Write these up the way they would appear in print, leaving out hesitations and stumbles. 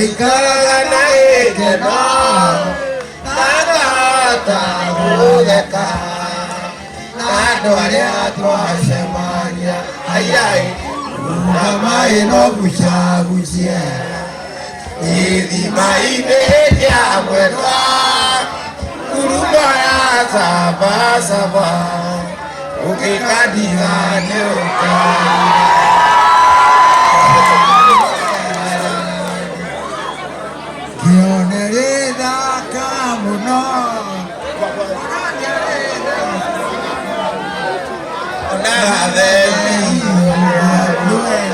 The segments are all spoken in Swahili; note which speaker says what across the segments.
Speaker 1: Ikaraga ikeno Nagata Rudeka Nado aria twacemania Ayai Ndamai no gucagucie Ithima-inĩ rĩa mwendwa Kuruma ya saba saba Ũgĩkadiga nĩ ũkaria Kĩone rĩthaka mũno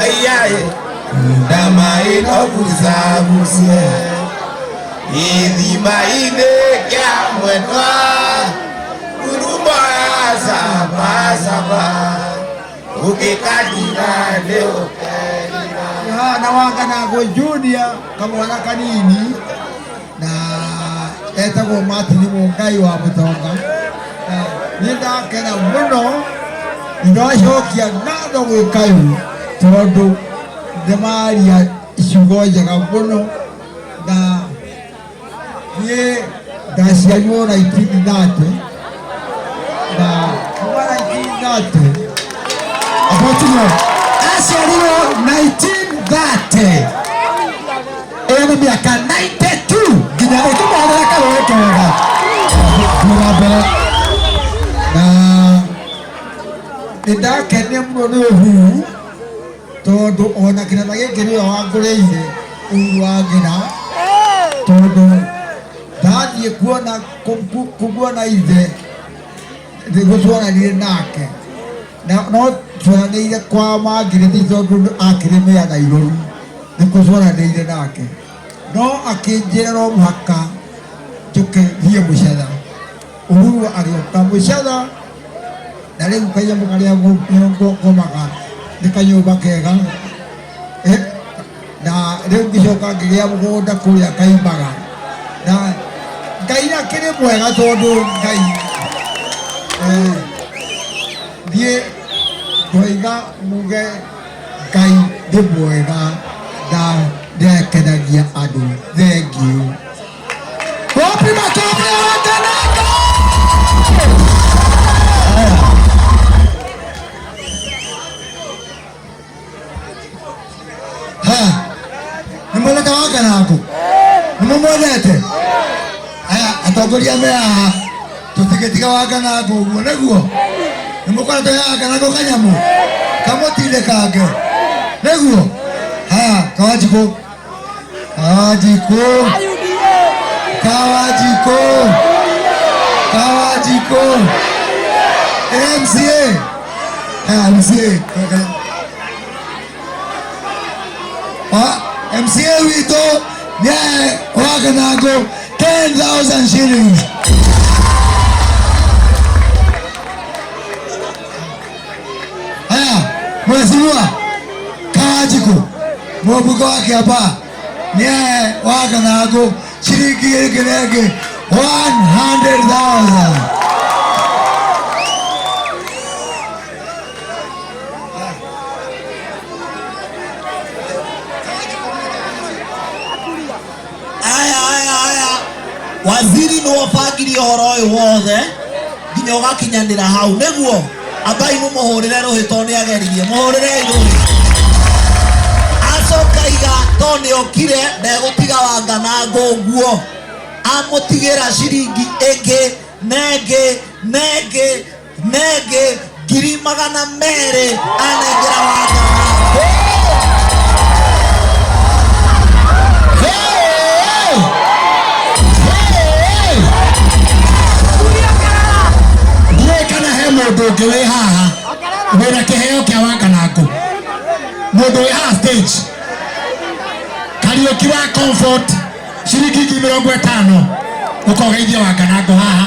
Speaker 1: Ayai Ndamai no gucagucie Ithima-inĩ rĩa mwendwa Kuruma ya saba saba Ũgĩkadiga nĩ ũkaria
Speaker 2: Na Wanganago Junior kamwana kanini na etagwo Martin Mungai wa Mutonga nĩ ndakena mũno nĩndacokia ngatho gwĩ Kaĩ tondũ nĩmaria iciugo njega mũno na niĩ ndaciarirwo 1930 na kuma 1930 apotinyo aciarirwo 1930 ĩyo nĩ mĩaka 92 nginya ĩtũmahũthĩra karũĩ kega kuga mbere na nĩndakenia mũno nĩ ũhuru tondũ ona kĩnanda gĩkĩ nĩwe wangũrĩire Uhuru wa Ngĩra tondũ ndathiĩ kuona ithe gũtwaranire nake no twaranĩire kwa Margaret tondũ akĩrĩ mĩaga Igũrũ nĩkũtwaranĩire nake no akĩnjĩra no mũhaka njũke thiĩ Mũcatha Uhuru agĩũka Mũcatha na rĩu kanyamũ karĩa ngomaga nĩ kanyũmba kega na rĩu ngĩcoka ngĩgĩa mũgũnda kũrĩa Kaimbaga na Ngai akĩrĩ mwega tondũ Ngai thiĩ ngoiga muge Ngai nĩ mwega na nĩakenagia andũ thengiũ wapi makofi ya Wanganago Nimwendete Wanganago nimũmwendete atongoria me haha tũtigĩtiga Wanganago ũguo nĩguo nĩmũkoretwo he Wanganago kanyamũ kamũtindĩkange nĩguo Kawajiko MCA witũ nĩ Wanganago 10,000 shillings. Mheshimiwa Kawajiko mũmbunge wa Kiambaa nĩ Wanganago shilingi gĩkĩ 100,000. Waziri nĩ wabangire ũhoro ũyũ wothe nginya ũgakinyanĩra hau nĩguo Ambai mũhũrĩre rũhĩ tondũ nĩageririe mũhũrĩre rũhĩ acoka iga tondũ nĩokire ndegũtiga Wanganago ũguo amũtigĩra ciringi ĩngĩ nengĩ 200,000 anengera Wanganago mũndũ ũngĩ wĩ haha wĩna kĩheo kĩa Wanganago mũndũ wĩ haha stage Kariũki wa Comfort ciringi 50,000 ũkogeithia Wanganago haha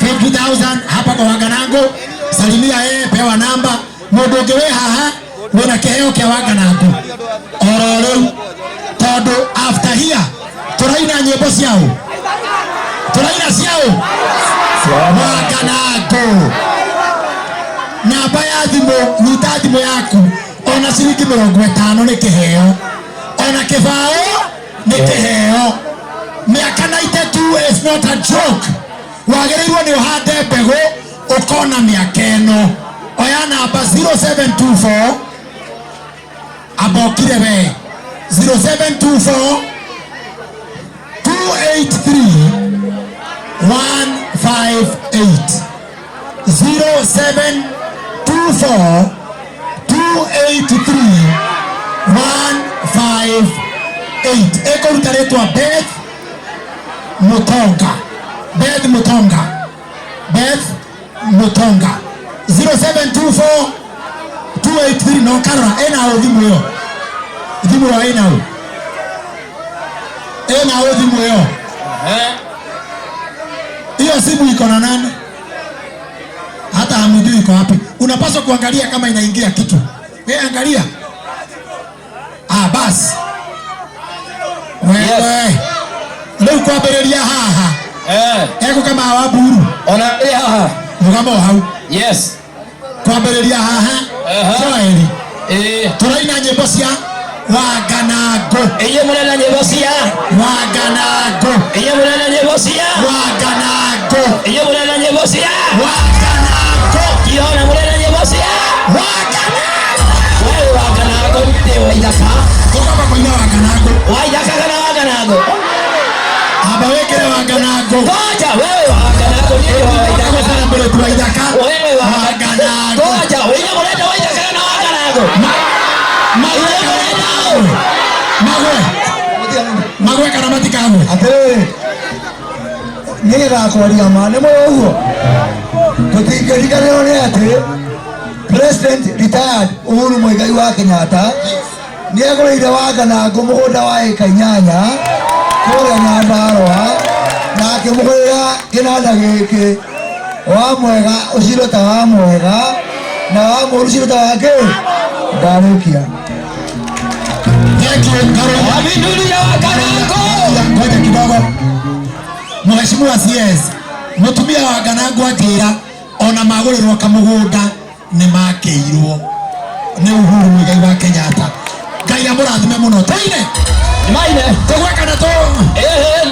Speaker 2: 50,000 hapa kwa Wanganago salimia yeye pewa namba mũndũ ũngĩ wĩ haha wĩna kĩheo kĩa Wanganago oro rĩu tondũ after here tũraina nyĩmbo ciao Wanganago namba ya thimũ nyita thimũ yaku ona ciringi 50 nĩ kĩheo ona kĩbao nikiheo miaka 92 is not a joke. Wagereirwo ni uhande mbegu ukona miaka eno. Oya namba 0724 abokire we 0724 283 158 0724 283 158. Eko lutaletwa Beth Mutonga. Beth Mutonga. Beth Mutonga. 0724 283 no karora ena odhimu yo. Odhimu yo ena o. Ena odhimu yo. Hiyo simu iko na nani? Hata hamjui iko wapi. Unapaswa kuangalia kama inaingia kitu. Wewe angalia. Basi. Wewe. Leo kwa bereria haha. Eko kama awaburu.
Speaker 1: Ona haha.
Speaker 2: Mugamo hau.
Speaker 1: Yes.
Speaker 2: Kwa bereria haha. Kweli. Turaina nyimbo cia Waganago.
Speaker 1: Iye murena nyimbo cia
Speaker 2: Waganago.
Speaker 1: Iye murena nyimbo cia
Speaker 2: Waganago.
Speaker 1: Iye murena nyimbo cia
Speaker 2: Waganago.
Speaker 1: Kiona murena nyimbo cia
Speaker 2: Waganago.
Speaker 1: Wewe Waganago ni waidaka.
Speaker 2: Kama kwa ina Waganago.
Speaker 1: Waidaka kana Waganago.
Speaker 2: Aba wekere Waganago.
Speaker 1: Ngoja wewe Waganago ni waidaka
Speaker 2: sana mbele tu waidaka.
Speaker 1: Wewe Waganago. Ngoja wewe murena waidaka kana Waganago.
Speaker 2: Magwe kana matikawe.
Speaker 3: Atĩrĩrĩ, nĩgakwaria ma nĩ mũĩ ũguo tũtingĩriganĩrwo nĩ atĩ President retired Uhuru Muigai wa Kenyatta nĩagũrĩire Waganago mũgũnda wa ĩka 8 kũrĩa Nyandarũa na akĩmũgũrĩra kĩnanda gĩkĩ wa mwega ũciro ta wa mwega na wa mũru ũciro ta wa kĩ ndarĩkia.
Speaker 2: Ngoja kidogo. Mheshimiwa CS, mutumia wa Waganago atira ona magũrĩrwo kamũgũnda nĩ makĩirwo nĩ Uhuru Muigai wa Kenyatta. Ngai amũrathime mũno. Toine.
Speaker 1: Maine.
Speaker 2: Tũgwekana to.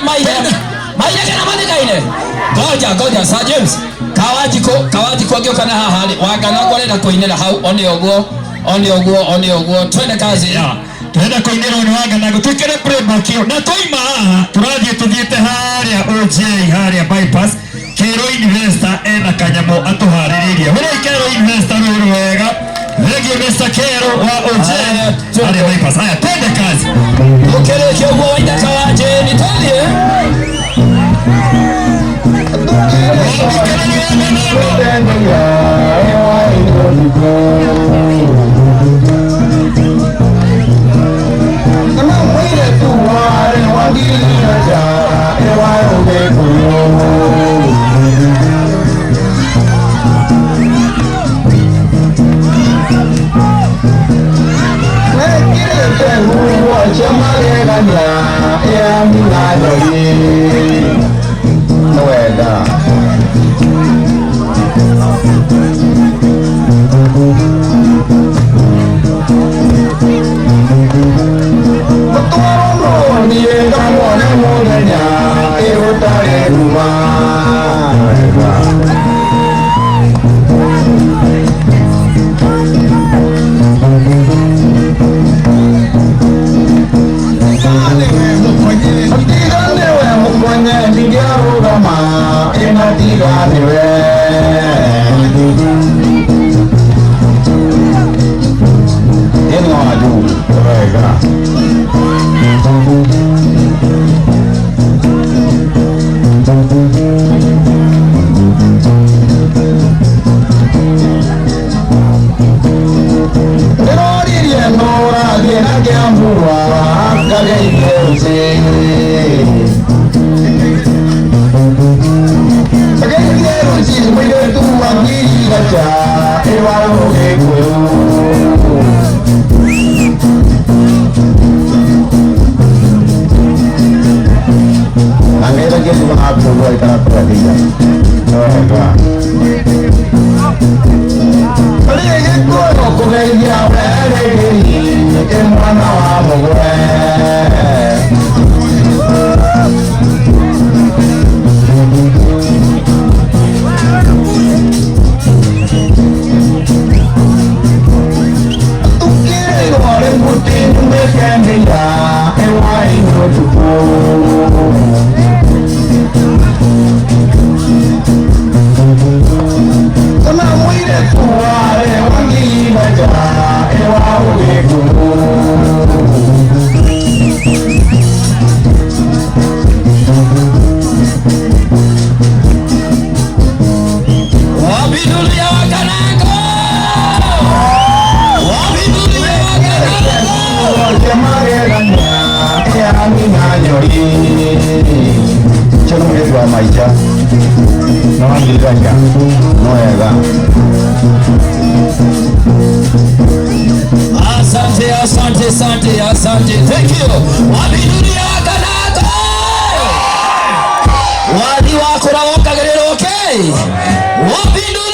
Speaker 1: Maine. Maine kana matikaine. Ngoja Sir James. Kawajiko ngĩũka na haha Waganago arenda kũinĩra hau one ũguo twende kazi ya.
Speaker 4: Tuenda kuingira ni Waganago tukire playback yo na toima tuthiete haria OJ haria bypass Kero Investor ena kanyamo atuhaririria wira Kero Investor ruru wega regi Mr. Kero wa OJ haria bypass. Haya twende kazi
Speaker 1: ukeleke ugo waida kawaje ni tandie
Speaker 3: Mwana wa mugwe
Speaker 5: Maisha no angiranya no ega.
Speaker 1: Asante, asante, asante, asante. Thank you. Wabidunia wakanago. Wadi wako na wakagerero, okay? Wabidunia